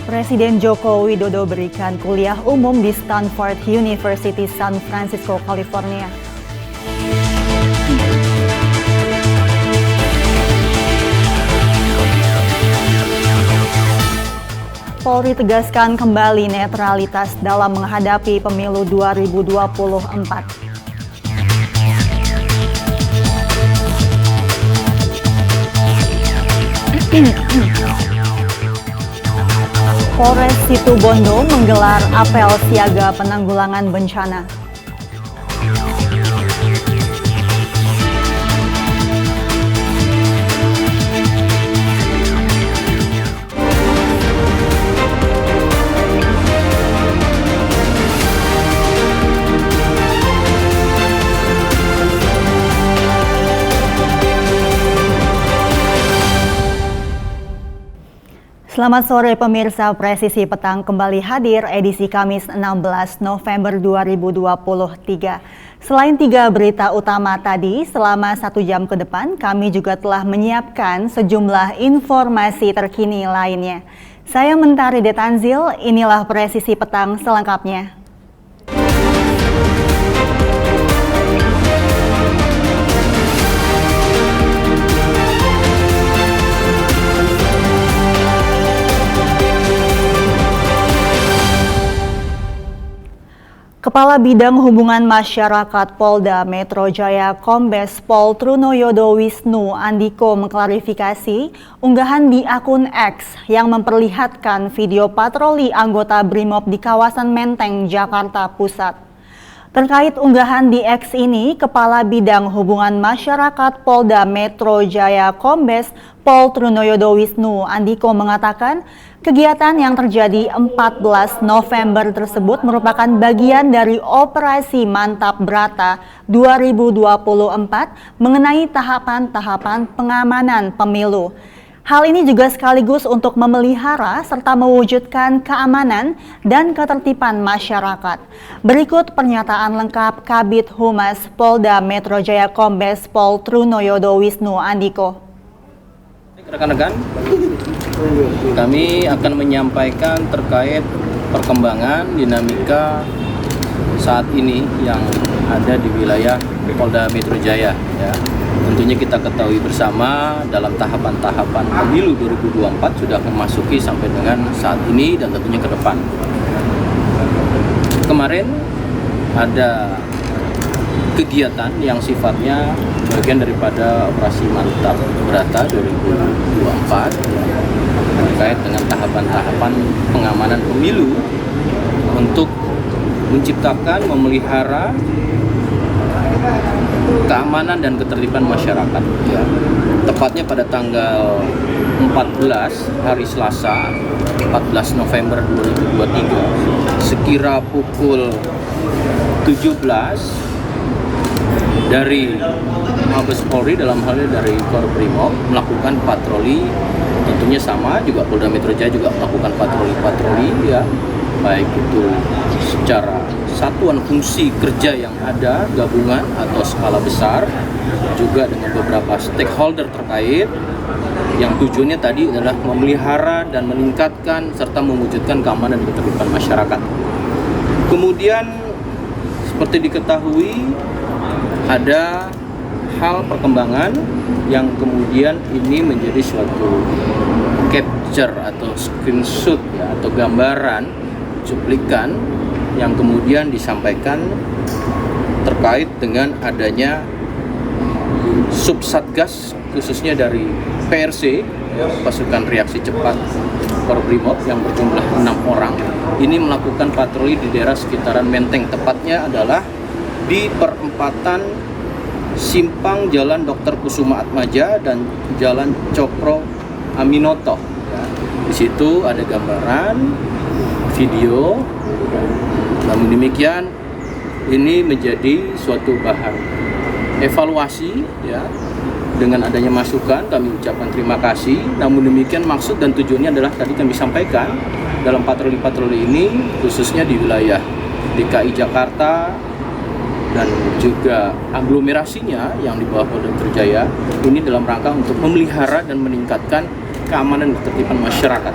Presiden Joko Widodo berikan kuliah umum di Stanford University, San Francisco, California. Polri tegaskan kembali netralitas dalam menghadapi pemilu 2024. Polres Situbondo menggelar apel siaga penanggulangan bencana. Selamat sore pemirsa, Presisi Petang kembali hadir edisi Kamis 16 November 2023. Selain 3 berita utama tadi, selama 1 jam ke depan kami juga telah menyiapkan sejumlah informasi terkini lainnya. Saya Mentari Detanzil, inilah Presisi Petang selengkapnya. Kepala Bidang Hubungan Masyarakat Polda Metro Jaya Kombes Pol Trunoyodo Wisnu Andiko mengklarifikasi unggahan di akun X yang memperlihatkan video patroli anggota BRIMOB di kawasan Menteng, Jakarta Pusat. Terkait unggahan di X ini, Kepala Bidang Hubungan Masyarakat Polda Metro Jaya Kombes Pol Trunoyodo Wisnu Andiko mengatakan kegiatan yang terjadi 14 November tersebut merupakan bagian dari Operasi Mantap Brata 2024 mengenai tahapan-tahapan pengamanan pemilu. Hal ini juga sekaligus untuk memelihara serta mewujudkan keamanan dan ketertiban masyarakat. Berikut pernyataan lengkap Kabid Humas Polda Metro Jaya Kombes Pol Trunoyodo Wisnu Andiko. Rekan-rekan, kami akan menyampaikan terkait perkembangan dinamika saat ini yang ada di wilayah Polda Metro Jaya. Ya. Tentunya kita ketahui bersama dalam tahapan-tahapan pemilu 2024 sudah memasuki sampai dengan saat ini dan tentunya ke depan. Kemarin ada kegiatan yang sifatnya bagian daripada Operasi Mantap Brata 2024 terkait dengan tahapan-tahapan pengamanan pemilu untuk menciptakan, memelihara keamanan dan ketertiban masyarakat. Ya. Tepatnya pada tanggal 14 hari Selasa 14 November 2023 sekira pukul 17 dari Mabes Polri dalam halnya dari Korbrimob melakukan patroli, tentunya sama juga Polda Metro Jaya juga melakukan patroli ya, baik itu secara satuan fungsi kerja yang ada gabungan atau skala besar, juga dengan beberapa stakeholder terkait yang tujuannya tadi adalah memelihara dan meningkatkan serta mewujudkan keamanan dan ketertiban masyarakat. Kemudian seperti diketahui ada hal perkembangan yang kemudian ini menjadi suatu capture atau screenshot ya, atau gambaran cuplikan yang kemudian disampaikan terkait dengan adanya Subsatgas khususnya dari PRC ya, Pasukan Reaksi Cepat Korbrimob yang berjumlah 6 orang ini melakukan patroli di daerah sekitaran Menteng, tepatnya adalah di perempatan Simpang Jalan Dr. Kusuma Atmaja dan Jalan Cokro Aminoto. Ya. Di situ ada gambaran, video. Namun demikian, ini menjadi suatu bahan evaluasi. Ya. Dengan adanya masukan, kami ucapkan terima kasih. Namun demikian, maksud dan tujuannya adalah tadi kami sampaikan dalam patroli-patroli ini, khususnya di wilayah DKI Jakarta, dan juga aglomerasinya yang di bawah Polda Metro Jaya ini dalam rangka untuk memelihara dan meningkatkan keamanan dan ketertiban masyarakat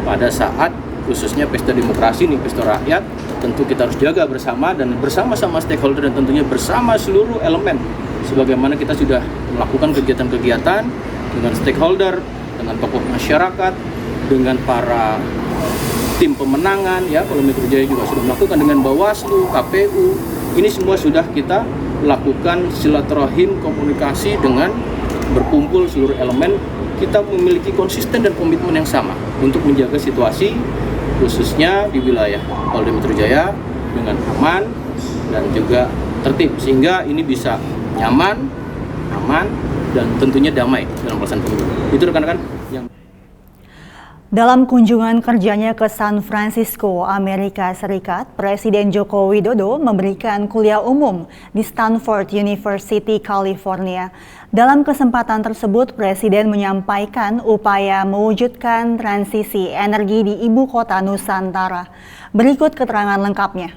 pada saat khususnya pesta demokrasi nih, pesta rakyat, tentu kita harus jaga bersama dan bersama-sama stakeholder dan tentunya bersama seluruh elemen. Sebagaimana kita sudah melakukan kegiatan-kegiatan dengan stakeholder, dengan tokoh masyarakat, dengan para tim pemenangan, ya, Polda Metro Jaya juga sudah melakukan dengan Bawaslu, KPU. Ini semua sudah kita lakukan silaturahim komunikasi dengan berkumpul seluruh elemen. Kita memiliki konsisten dan komitmen yang sama untuk menjaga situasi khususnya di wilayah Polda Metro Jaya dengan aman dan juga tertib sehingga ini bisa nyaman, aman, dan tentunya damai dalam pelaksanaan pemilu. Itu rekan-rekan yang Dalam kunjungan kerjanya ke San Francisco, Amerika Serikat, Presiden Joko Widodo memberikan kuliah umum di Stanford University, California. Dalam kesempatan tersebut, Presiden menyampaikan upaya mewujudkan transisi energi di ibu kota Nusantara. Berikut keterangan lengkapnya.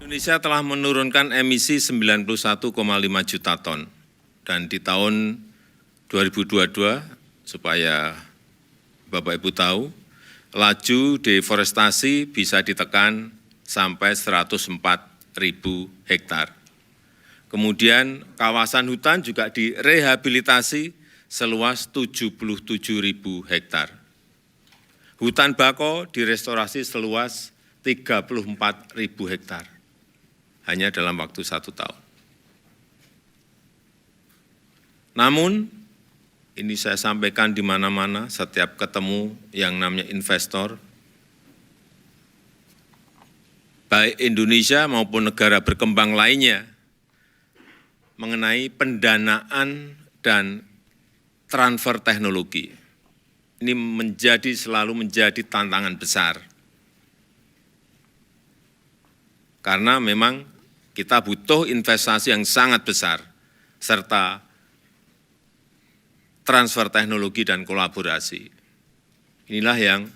Indonesia telah menurunkan emisi 91,5 juta ton. Dan di tahun 2022, supaya Bapak Ibu tahu, laju deforestasi bisa ditekan sampai 104.000 hektar. Kemudian kawasan hutan juga direhabilitasi seluas 77.000 hektar. Hutan bako direstorasi seluas 34.000 hektar, hanya dalam waktu 1 tahun. Namun, ini saya sampaikan di mana-mana, setiap ketemu yang namanya investor, baik Indonesia maupun negara berkembang lainnya, mengenai pendanaan dan transfer teknologi. Ini selalu menjadi tantangan besar. Karena memang kita butuh investasi yang sangat besar, serta transfer teknologi dan kolaborasi. Inilah yang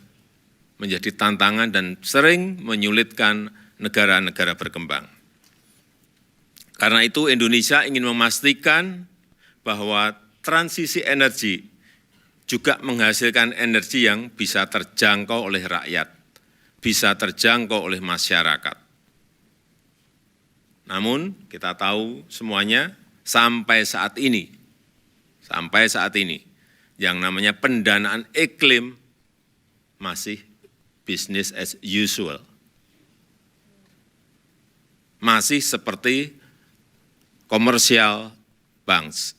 menjadi tantangan dan sering menyulitkan negara-negara berkembang. Karena itu Indonesia ingin memastikan bahwa transisi energi juga menghasilkan energi yang bisa terjangkau oleh rakyat, bisa terjangkau oleh masyarakat. Namun kita tahu semuanya sampai saat ini, yang namanya pendanaan iklim masih business as usual. Masih seperti commercial banks.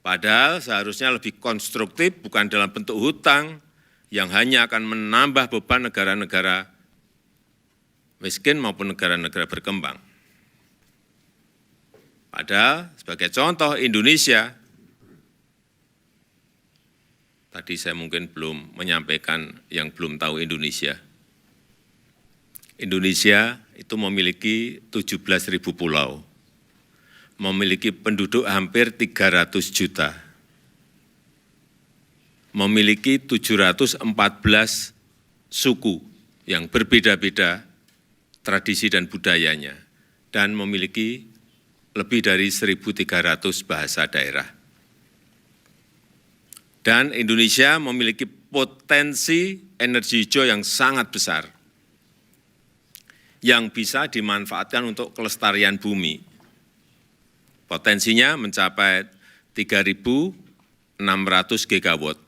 Padahal seharusnya lebih konstruktif, bukan dalam bentuk hutang yang hanya akan menambah beban negara-negara miskin maupun negara-negara berkembang. Padahal sebagai contoh Indonesia, tadi saya mungkin belum menyampaikan yang belum tahu Indonesia. Indonesia itu memiliki 17.000 pulau, memiliki penduduk hampir 300 juta, memiliki 714 suku yang berbeda-beda tradisi dan budayanya, dan memiliki lebih dari 1.300 bahasa daerah. Dan Indonesia memiliki potensi energi hijau yang sangat besar, yang bisa dimanfaatkan untuk kelestarian bumi. Potensinya mencapai 3.600 gigawatt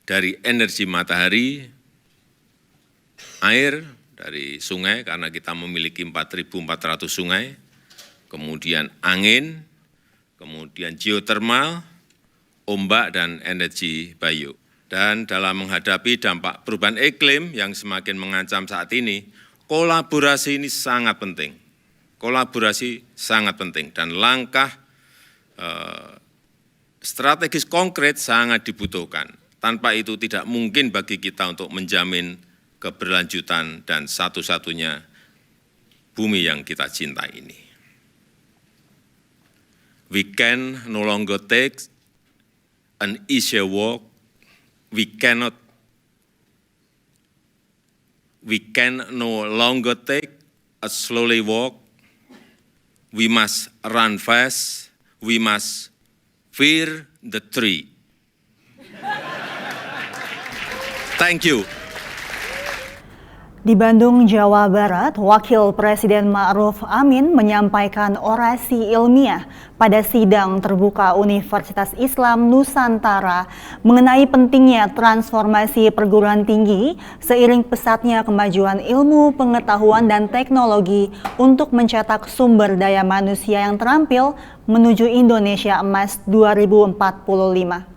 dari energi matahari, air dari sungai, karena kita memiliki 4.400 sungai, kemudian angin, kemudian geotermal, ombak, dan energi bio. Dan dalam menghadapi dampak perubahan iklim yang semakin mengancam saat ini, kolaborasi ini sangat penting. Kolaborasi sangat penting dan langkah strategis konkret sangat dibutuhkan. Tanpa itu tidak mungkin bagi kita untuk menjamin keberlanjutan dan satu-satunya bumi yang kita cintai ini. We can no longer take an easier walk. We can no longer take a slowly walk. We must run fast. We must fear the tree. Thank you. Di Bandung, Jawa Barat, Wakil Presiden Ma'ruf Amin menyampaikan orasi ilmiah pada sidang terbuka Universitas Islam Nusantara mengenai pentingnya transformasi perguruan tinggi seiring pesatnya kemajuan ilmu, pengetahuan, dan teknologi untuk mencetak sumber daya manusia yang terampil menuju Indonesia Emas 2045.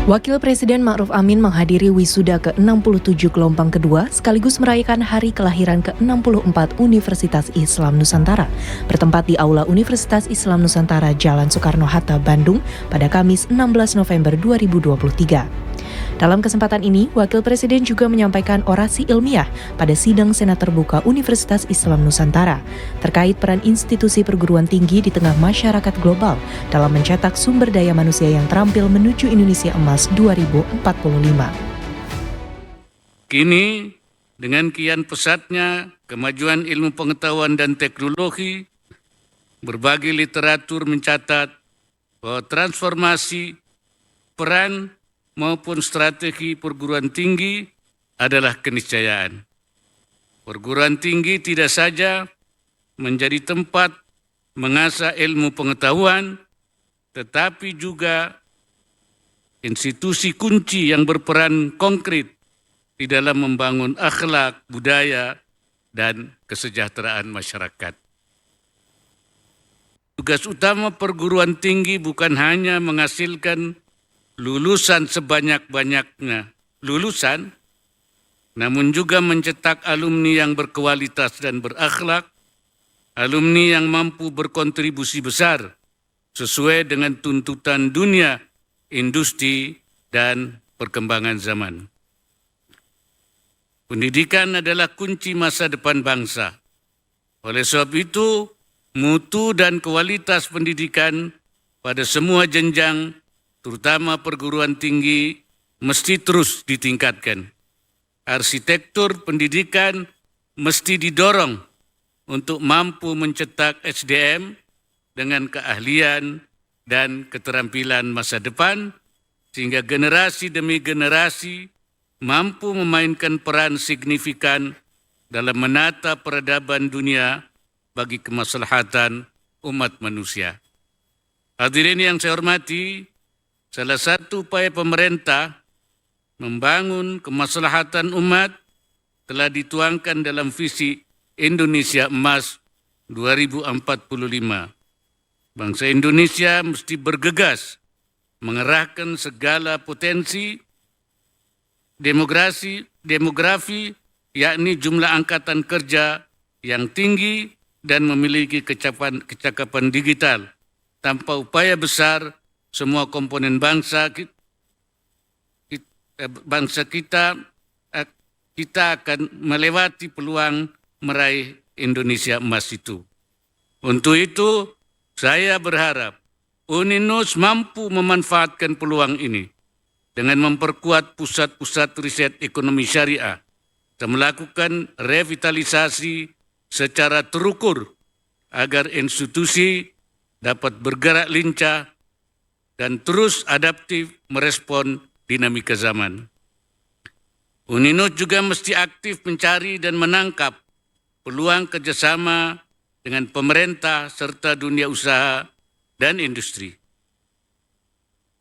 Wakil Presiden Ma'ruf Amin menghadiri wisuda ke-67 gelombang kedua sekaligus merayakan hari kelahiran ke-64 Universitas Islam Nusantara bertempat di Aula Universitas Islam Nusantara Jalan Soekarno-Hatta, Bandung pada Kamis 16 November 2023. Dalam kesempatan ini, Wakil Presiden juga menyampaikan orasi ilmiah pada sidang Senat Terbuka Universitas Islam Nusantara terkait peran institusi perguruan tinggi di tengah masyarakat global dalam mencetak sumber daya manusia yang terampil menuju Indonesia Emas 2045. Kini, dengan kian pesatnya kemajuan ilmu pengetahuan dan teknologi, berbagai literatur mencatat bahwa transformasi peran maupun strategi perguruan tinggi adalah keniscayaan. Perguruan tinggi tidak saja menjadi tempat mengasah ilmu pengetahuan, tetapi juga institusi kunci yang berperan konkret di dalam membangun akhlak, budaya, dan kesejahteraan masyarakat. Tugas utama perguruan tinggi bukan hanya menghasilkan lulusan sebanyak-banyaknya lulusan, namun juga mencetak alumni yang berkualitas dan berakhlak, alumni yang mampu berkontribusi besar sesuai dengan tuntutan dunia, industri, dan perkembangan zaman. Pendidikan adalah kunci masa depan bangsa. Oleh sebab itu, mutu dan kualitas pendidikan pada semua jenjang, terutama perguruan tinggi, mesti terus ditingkatkan. Arsitektur pendidikan mesti didorong untuk mampu mencetak SDM dengan keahlian dan keterampilan masa depan, sehingga generasi demi generasi mampu memainkan peran signifikan dalam menata peradaban dunia bagi kemaslahatan umat manusia. Hadirin yang saya hormati, salah satu upaya pemerintah membangun kemaslahatan umat telah dituangkan dalam visi Indonesia Emas 2045. Bangsa Indonesia mesti bergegas mengerahkan segala potensi demografi, yakni jumlah angkatan kerja yang tinggi dan memiliki kecakapan digital. Tanpa upaya besar, semua komponen bangsa kita akan melewati peluang meraih Indonesia Emas itu. Untuk itu, saya berharap UNINUS mampu memanfaatkan peluang ini dengan memperkuat pusat-pusat riset ekonomi syariah dan melakukan revitalisasi secara terukur agar institusi dapat bergerak lincah dan terus adaptif merespon dinamika zaman. UNINUS juga mesti aktif mencari dan menangkap peluang kerjasama dengan pemerintah serta dunia usaha dan industri,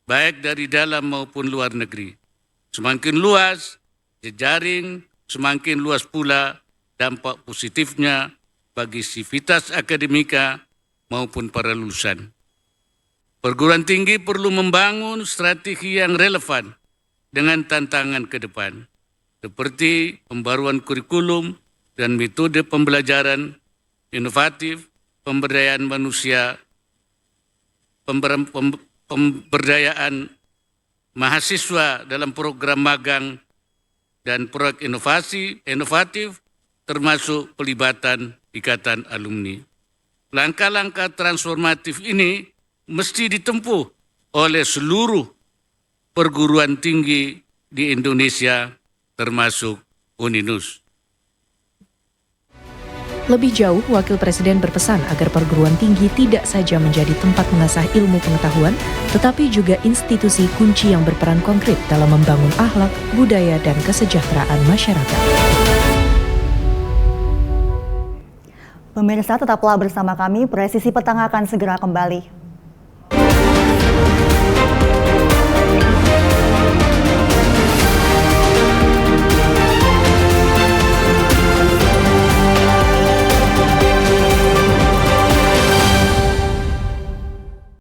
baik dari dalam maupun luar negeri. Semakin luas jejaring, semakin luas pula dampak positifnya bagi sivitas akademika maupun para lulusan. Perguruan tinggi perlu membangun strategi yang relevan dengan tantangan ke depan, seperti pembaruan kurikulum dan metode pembelajaran inovatif, pemberdayaan manusia, pemberdayaan mahasiswa dalam program magang dan proyek inovatif, termasuk pelibatan ikatan alumni. Langkah-langkah transformatif ini mesti ditempuh oleh seluruh perguruan tinggi di Indonesia, termasuk UNINUS. Lebih jauh, Wakil Presiden berpesan agar perguruan tinggi tidak saja menjadi tempat mengasah ilmu pengetahuan, tetapi juga institusi kunci yang berperan konkret dalam membangun akhlak, budaya, dan kesejahteraan masyarakat. Pemirsa, tetaplah bersama kami, Presisi Petang akan segera kembali.